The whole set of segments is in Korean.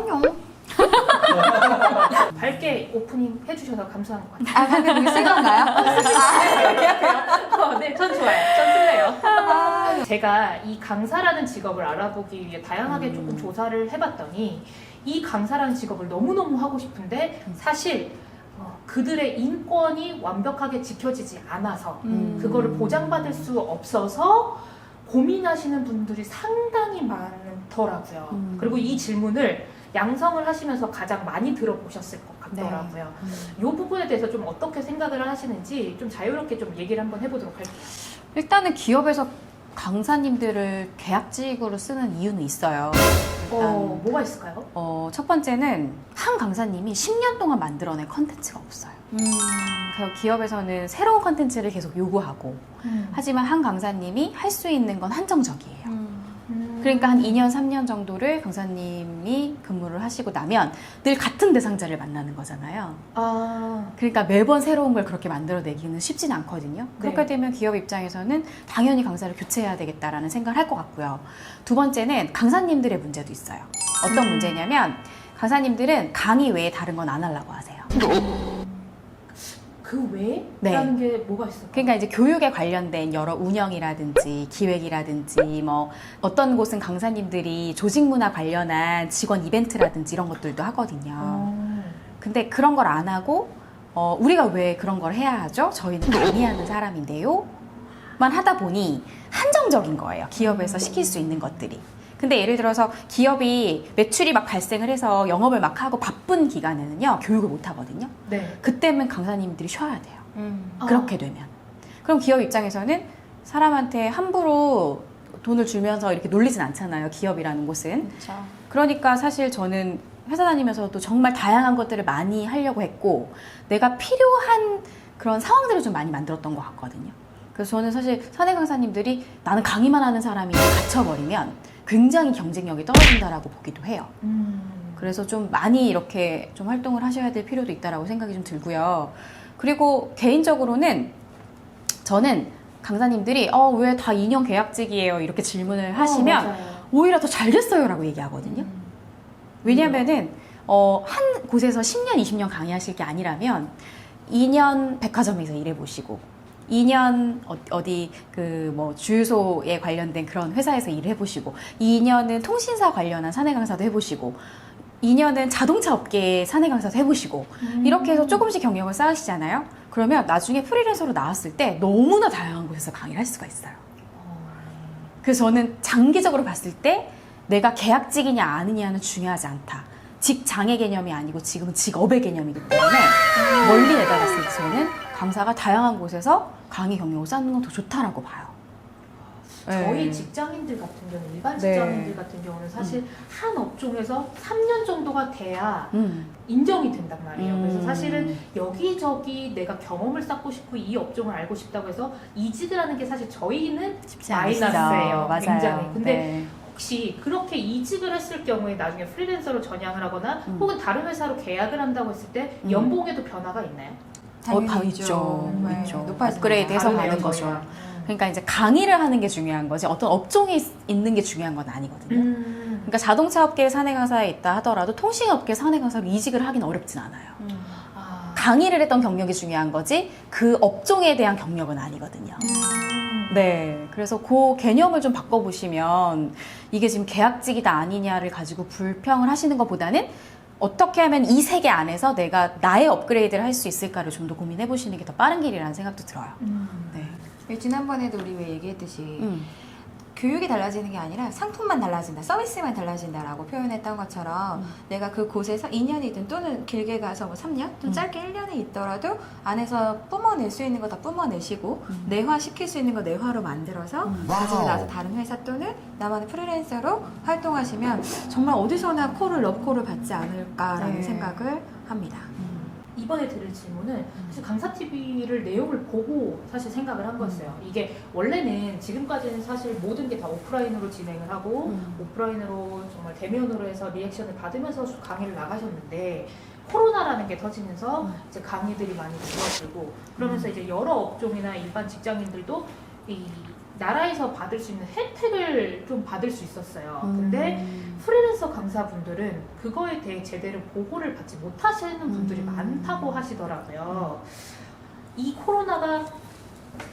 그럼요. 밝게 오프닝 해주셔서 감사한 것 같아요. 아, 방금 그게 쓴 건가요? 네, 전 좋아요. 전 쓸래요. 제가 이 강사라는 직업을 알아보기 위해 다양하게 조금 조사를 해봤더니 이 강사라는 직업을 너무너무 하고 싶은데 사실 그들의 인권이 완벽하게 지켜지지 않아서 그거를 보장받을 수 없어서 고민하시는 분들이 상당히 많더라고요. 그리고 이 질문을 양성을 하시면서 가장 많이 들어보셨을 것 같더라고요. 이 부분에 대해서 좀 어떻게 생각을 하시는지 좀 자유롭게 좀 얘기를 한번 해보도록 할게요. 일단은 기업에서 강사님들을 계약직으로 쓰는 이유는 있어요. 일단 뭐가 있을까요? 첫 번째는 한 강사님이 10년 동안 만들어낸 컨텐츠가 없어요. 그래서 기업에서는 새로운 컨텐츠를 계속 요구하고 하지만 한 강사님이 할 수 있는 건 한정적이에요. 그러니까 한 2년, 3년 정도를 강사님이 근무를 하시고 나면 늘 같은 대상자를 만나는 거잖아요. 그러니까 매번 새로운 걸 그렇게 만들어내기는 쉽진 않거든요. 그렇게 되면 기업 입장에서는 당연히 강사를 교체해야 되겠다라는 생각을 할 것 같고요. 두 번째는 강사님들의 문제도 있어요. 어떤 문제냐면 강사님들은 강의 외에 다른 건 안 하려고 하세요. 그 외에? 네. 라는 게 뭐가 있을까요? 그러니까 이제 교육에 관련된 여러 운영이라든지 기획이라든지 뭐 어떤 곳은 강사님들이 조직 문화 관련한 직원 이벤트라든지 이런 것들도 하거든요. 근데 그런 걸 안 하고 우리가 왜 그런 걸 해야 하죠? 저희는 강의하는 사람인데요. 만 하다 보니 한정적인 거예요. 기업에서 시킬 수 있는 것들이. 근데 예를 들어서 기업이 매출이 막 발생을 해서 영업을 막 하고 바쁜 기간에는요, 교육을 못 하거든요. 네. 그때는 강사님들이 쉬어야 돼요. 그렇게 되면. 그럼 기업 입장에서는 사람한테 함부로 돈을 주면서 이렇게 놀리진 않잖아요. 기업이라는 곳은. 그렇죠. 그러니까 사실 저는 회사 다니면서도 정말 다양한 것들을 많이 하려고 했고 내가 필요한 그런 상황들을 좀 많이 만들었던 것 같거든요. 그래서 저는 사실 사내 강사님들이 나는 강의만 하는 사람이 갇혀버리면 굉장히 경쟁력이 떨어진다라고 보기도 해요. 그래서 좀 많이 이렇게 좀 활동을 하셔야 될 필요도 있다라고 생각이 좀 들고요. 그리고 개인적으로는 저는 강사님들이 왜 다 2년 계약직이에요? 이렇게 질문을 하시면 맞아요. 오히려 더 잘 됐어요 라고 얘기하거든요. 왜냐면은 한 곳에서 10년, 20년 강의하실 게 아니라면 2년 백화점에서 일해보시고 2년 어디 그 뭐 주유소에 관련된 그런 회사에서 일을 해보시고 2년은 통신사 관련한 사내 강사도 해보시고 2년은 자동차 업계의 사내 강사도 해보시고 이렇게 해서 조금씩 경력을 쌓으시잖아요. 그러면 나중에 프리랜서로 나왔을 때 너무나 다양한 곳에서 강의를 할 수가 있어요. 그래서 저는 장기적으로 봤을 때 내가 계약직이냐 아니냐는 중요하지 않다. 직장의 개념이 아니고 지금은 직업의 개념이기 때문에 멀리 내다봤을 때 저는 강사가 다양한 곳에서 강의 경력을 쌓는 건 더 좋다라고 봐요. 저희 네. 직장인들 같은 경우, 일반 네. 직장인들 같은 경우는 사실 한 업종에서 3년 정도가 돼야 음. 인정이 된단 말이에요. 그래서 사실은 여기저기 내가 경험을 쌓고 싶고 이 업종을 알고 싶다고 해서 이직을 하는 게 사실 저희는 쉽지 마이너스예요. 맞아요. 굉장히. 근데 네. 혹시 그렇게 이직을 했을 경우에 나중에 프리랜서로 전향을 하거나 혹은 다른 회사로 계약을 한다고 했을 때 연봉에도 변화가 있나요? 다 있죠. 네, 있죠. 높아집니다. 업그레이드해서 다르네요, 가는 거죠. 저희랑. 그러니까 이제 강의를 하는 게 중요한 거지 어떤 업종에 있는 게 중요한 건 아니거든요. 그러니까 자동차 업계 사내 강사에 있다 하더라도 통신업계 사내 강사로 이직을 하긴 어렵진 않아요. 강의를 했던 경력이 중요한 거지 그 업종에 대한 경력은 아니거든요. 네, 그래서 그 개념을 좀 바꿔보시면 이게 지금 계약직이다 아니냐를 가지고 불평을 하시는 것보다는 어떻게 하면 이 세계 안에서 내가 나의 업그레이드를 할 수 있을까를 좀 더 고민해 보시는 게 더 빠른 길이라는 생각도 들어요. 네. 지난번에도 우리 왜 얘기했듯이 교육이 달라지는 게 아니라 상품만 달라진다, 서비스만 달라진다라고 표현했던 것처럼 내가 그 곳에서 2년이든 또는 길게 가서 뭐 3년, 또 짧게 1년이 있더라도 안에서 뿜어낼 수 있는 거 다 뿜어내시고 내화시킬 수 있는 거 내화로 만들어서 가지고 나서 다른 회사 또는 나만의 프리랜서로 활동하시면 정말 어디서나 러브콜을 받지 않을까라는 네. 생각을 합니다. 이번에 드릴 질문은 사실 강사TV를 내용을 보고 사실 생각을 한 거였어요. 이게 원래는 지금까지는 사실 모든 게 다 오프라인으로 진행을 하고 오프라인으로 정말 대면으로 해서 리액션을 받으면서 강의를 나가셨는데 코로나라는 게 터지면서 이제 강의들이 많이 줄어들고 그러면서 이제 여러 업종이나 일반 직장인들도 이 나라에서 받을 수 있는 혜택을 좀 받을 수 있었어요. 근데 프리랜서 강사분들은 그거에 대해 제대로 보호를 받지 못하시는 분들이 많다고 하시더라고요. 이 코로나가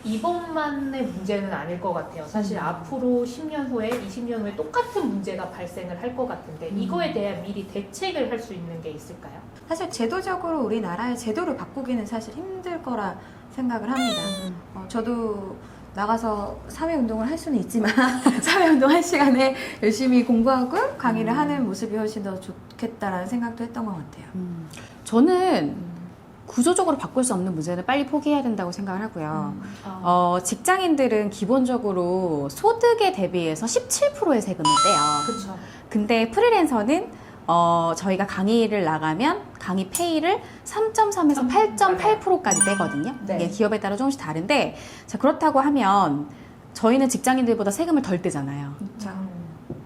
이번만의 문제는 아닐 것 같아요. 사실 앞으로 10년 후에, 20년 후에 똑같은 문제가 발생을 할 것 같은데 이거에 대한 미리 대책을 할 수 있는 게 있을까요? 사실 제도적으로 우리나라의 제도를 바꾸기는 사실 힘들 거라 생각을 합니다. 저도 나가서 사회운동을 할 수는 있지만 사회운동 할 시간에 열심히 공부하고 강의를 하는 모습이 훨씬 더 좋겠다라는 생각도 했던 것 같아요. 저는 구조적으로 바꿀 수 없는 문제는 빨리 포기해야 된다고 생각을 하고요. 직장인들은 기본적으로 소득에 대비해서 17%의 세금을 떼요. 그렇죠. 근데 프리랜서는 저희가 강의를 나가면 강의 페이를 3.3에서 8.8%까지 떼거든요. 네. 이게 기업에 따라 조금씩 다른데, 자, 그렇다고 하면 저희는 직장인들보다 세금을 덜 떼잖아요. 그렇죠.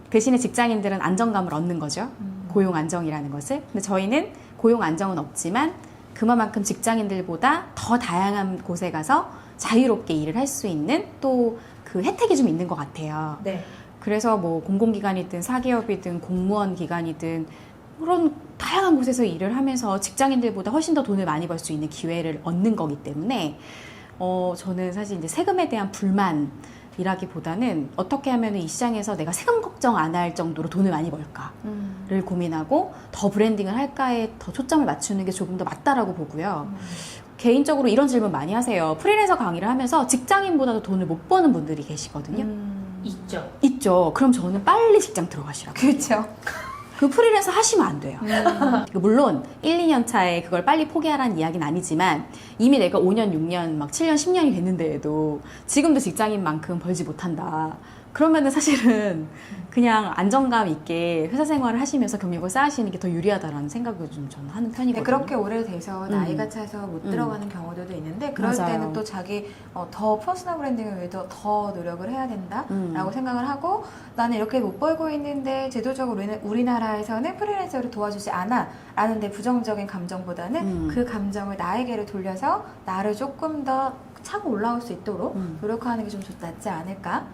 대신에 직장인들은 안정감을 얻는 거죠. 고용 안정이라는 것을. 근데 저희는 고용 안정은 없지만 그만큼 직장인들보다 더 다양한 곳에 가서 자유롭게 일을 할 수 있는 또 그 혜택이 좀 있는 것 같아요. 네. 그래서 뭐 공공기관이든 사기업이든 공무원 기관이든 그런 다양한 곳에서 일을 하면서 직장인들보다 훨씬 더 돈을 많이 벌 수 있는 기회를 얻는 거기 때문에 저는 사실 이제 세금에 대한 불만이라기보다는 어떻게 하면 이 시장에서 내가 세금 걱정 안 할 정도로 돈을 많이 벌까를 고민하고 더 브랜딩을 할까에 더 초점을 맞추는 게 조금 더 맞다라고 보고요. 개인적으로 이런 질문 많이 하세요. 프리랜서 강의를 하면서 직장인보다도 돈을 못 버는 분들이 계시거든요. 있죠. 있죠. 그럼 저는 빨리 직장 들어가시라고. 그렇죠. 그 프리랜서 하시면 안 돼요. 물론 1, 2년 차에 그걸 빨리 포기하라는 이야기는 아니지만 이미 내가 5년, 6년, 막 7년, 10년이 됐는데도 지금도 직장인만큼 벌지 못한다. 그러면은 사실은 그냥 안정감 있게 회사 생활을 하시면서 경력을 쌓으시는 게 더 유리하다라는 생각을 좀 저는 하는 편이거든요. 그렇게 오래돼서 나이가 차서 못 들어가는 경우들도 있는데 그럴 맞아요. 때는 또 자기 더 퍼스널 브랜딩을 위해서 더 노력을 해야 된다라고 생각을 하고 나는 이렇게 못 벌고 있는데 제도적으로 우리나라에서는 프리랜서를 도와주지 않아 라는 데 부정적인 감정보다는 그 감정을 나에게로 돌려서 나를 조금 더 차고 올라올 수 있도록 노력하는 게 좀 낫지 않을까?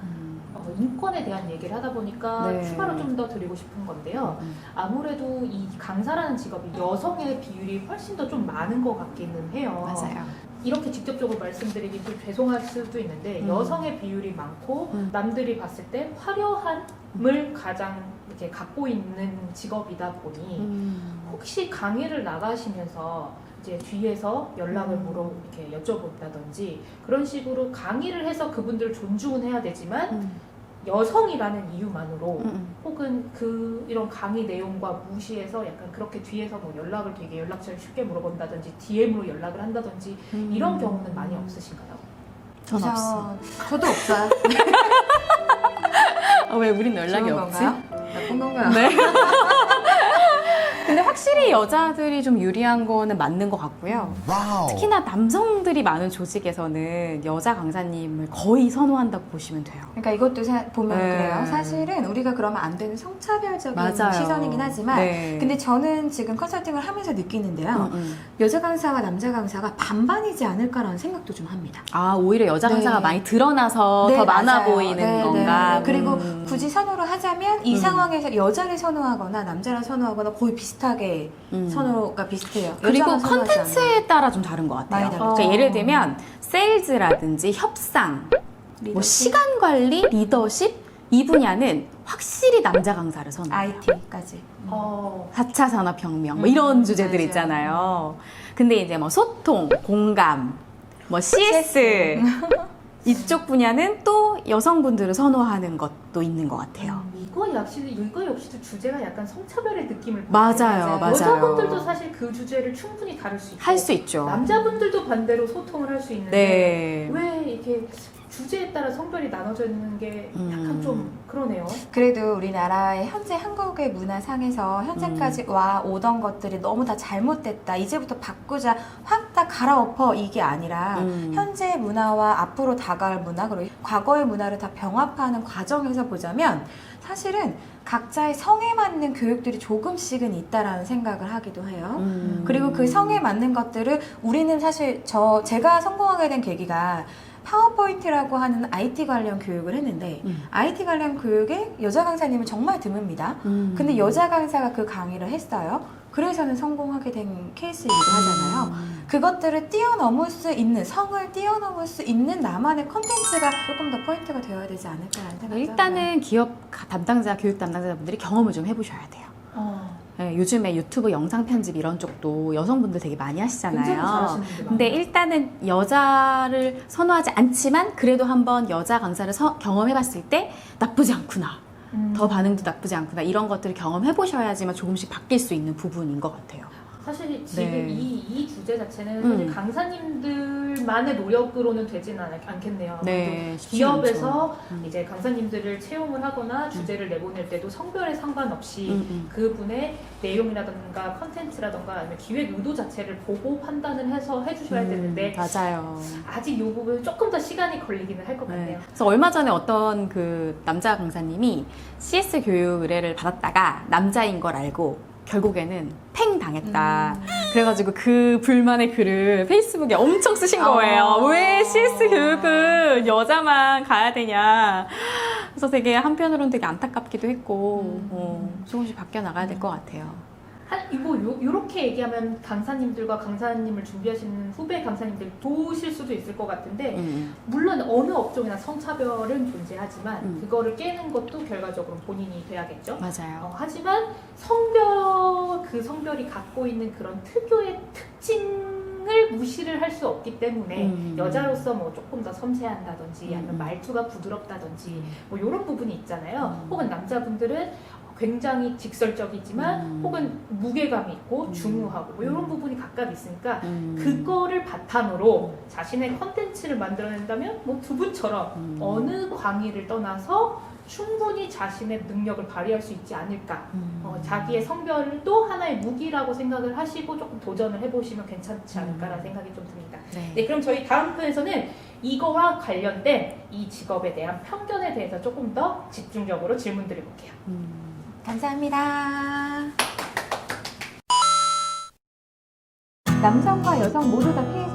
인권에 대한 얘기를 하다 보니까 네. 추가로 좀 더 드리고 싶은 건데요. 아무래도 이 강사라는 직업이 여성의 비율이 훨씬 더 좀 많은 것 같기는 해요. 맞아요. 이렇게 직접적으로 말씀드리기 좀 죄송할 수도 있는데 여성의 비율이 많고 남들이 봤을 때 화려함을 가장 이렇게 갖고 있는 직업이다 보니 혹시 강의를 나가시면서 이제 뒤에서 연락을 물어 이렇게 여쭤본다든지 그런 식으로 강의를 해서 그분들을 존중은 해야 되지만 여성이라는 이유만으로 혹은 이런 강의 내용과 무시해서 약간 그렇게 뒤에서 뭐 연락을 되게 연락처를 쉽게 물어본다든지 DM으로 연락을 한다든지 이런 경우는 많이 없으신가요? 전 없어. 저도 없어요. 왜 우린 연락이 좋은 없지? 건가요? 나쁜 건가요? 네. 근데 확실히 여자들이 좀 유리한 거는 맞는 것 같고요. 특히나 남성들이 많은 조직에서는 여자 강사님을 거의 선호한다고 보시면 돼요. 그러니까 이것도 보면 네. 그래요. 사실은 우리가 그러면 안 되는 성차별적인 맞아요. 시선이긴 하지만 네. 근데 저는 지금 컨설팅을 하면서 느끼는데요. 여자 강사와 남자 강사가 반반이지 않을까라는 생각도 좀 합니다. 아, 오히려 여자 강사가 네. 많이 드러나서 더 많아 맞아요. 보이는 네, 건가. 네. 그리고 굳이 선호를 하자면 이 상황에서 여자를 선호하거나 남자를 선호하거나 거의 비슷하게 선호가 비슷해요. 그리고 여자만 선호하지 않아요. 컨텐츠에 따라 좀 다른 것 같아요. 많이 다르죠. 그러니까 예를 들면 세일즈라든지 협상, 뭐 시간 관리, 리더십 이 분야는 확실히 남자 강사를 선호해요. IT까지. 4차 산업혁명 뭐 이런 주제들 맞아요. 있잖아요. 근데 이제 뭐 소통, 공감, 뭐 CS 이쪽 분야는 또 여성분들을 선호하는 것도 있는 것 같아요. 이거 역시도 주제가 약간 성차별의 느낌을 맞아요, 맞아요. 여자분들도 사실 그 주제를 충분히 다룰 수 있고 할 수 있죠. 남자분들도 반대로 소통을 할 수 있는데 네. 왜 이렇게 주제에 따라 성별이 나눠져 있는 게 약간 좀 그러네요. 그래도 우리나라의 현재 한국의 문화상에서 현재까지 와 오던 것들이 너무 다 잘못됐다. 이제부터 바꾸자. 확 다 갈아엎어 이게 아니라 현재 문화와 앞으로 다가올 문화 그리고 과거의 문화를 다 병합하는 과정에서 보자면 사실은 각자의 성에 맞는 교육들이 조금씩은 있다라는 생각을 하기도 해요. 그리고 그 성에 맞는 것들을 우리는 사실 제가 성공하게 된 계기가 파워포인트라고 하는 IT 관련 교육을 했는데 IT 관련 교육에 여자 강사님은 정말 드뭅니다. 근데 여자 강사가 그 강의를 했어요. 그래서는 성공하게 된 케이스이기도 하잖아요. 그것들을 뛰어넘을 수 있는, 성을 뛰어넘을 수 있는 나만의 컨텐츠가 조금 더 포인트가 되어야 되지 않을까라는 생각이 일단은 기업 담당자, 교육 담당자분들이 경험을 좀 해보셔야 돼요. 네, 요즘에 유튜브 영상 편집 이런 쪽도 여성분들 되게 많이 하시잖아요. 굉장히 잘하시는 분들 근데 많아요. 일단은 여자를 선호하지 않지만 그래도 한번 여자 강사를 경험해봤을 때 나쁘지 않구나. 더 반응도 나쁘지 않구나. 이런 것들을 경험해보셔야지만 조금씩 바뀔 수 있는 부분인 것 같아요. 사실 지금 네. 이 주제 자체는 사실 강사님들만의 노력으로는 되지는 않겠네요. 네, 또 기업에서 쉽지 이제 강사님들을 채용을 하거나 주제를 내보낼 때도 성별에 상관없이 그분의 내용이라든가 컨텐츠라든가 아니면 기획 의도 자체를 보고 판단을 해서 해주셔야 되는데 맞아요. 아직 이 부분은 조금 더 시간이 걸리기는 할 것 네. 같네요. 그래서 얼마 전에 어떤 그 남자 강사님이 CS 교육 의뢰를 받았다가 남자인 걸 알고 결국에는 팽 당했다. 그래가지고 그 불만의 글을 페이스북에 엄청 쓰신 거예요. 왜 CS 교육은 여자만 가야 되냐. 그래서 되게 한편으로는 되게 안타깝기도 했고 조금씩 바뀌어 나가야 될 것 같아요. 요렇게 얘기하면 강사님들과 강사님을 준비하시는 후배 강사님들 도우실 수도 있을 것 같은데 물론 어느 업종이나 성차별은 존재하지만 그거를 깨는 것도 결과적으로 본인이 돼야겠죠. 맞아요. 하지만 그 성별이 갖고 있는 그런 특유의 특징을 무시를 할 수 없기 때문에 여자로서 뭐 조금 더 섬세한다든지 아니면 말투가 부드럽다든지 뭐 이런 부분이 있잖아요. 혹은 남자분들은 굉장히 직설적이지만 혹은 무게감이 있고 중후하고 뭐 이런 부분이 각각 있으니까 그거를 바탕으로 자신의 컨텐츠를 만들어낸다면 뭐 두 분처럼 어느 광의를 떠나서 충분히 자신의 능력을 발휘할 수 있지 않을까. 자기의 성별을 또 하나의 무기라고 생각을 하시고 조금 도전을 해보시면 괜찮지 않을까라는 생각이 좀 듭니다. 네, 그럼 저희 다음 편에서는 이거와 관련된 이 직업에 대한 편견에 대해서 조금 더 집중적으로 질문 드려볼게요. 감사합니다. 남성과 여성 모두 다 피해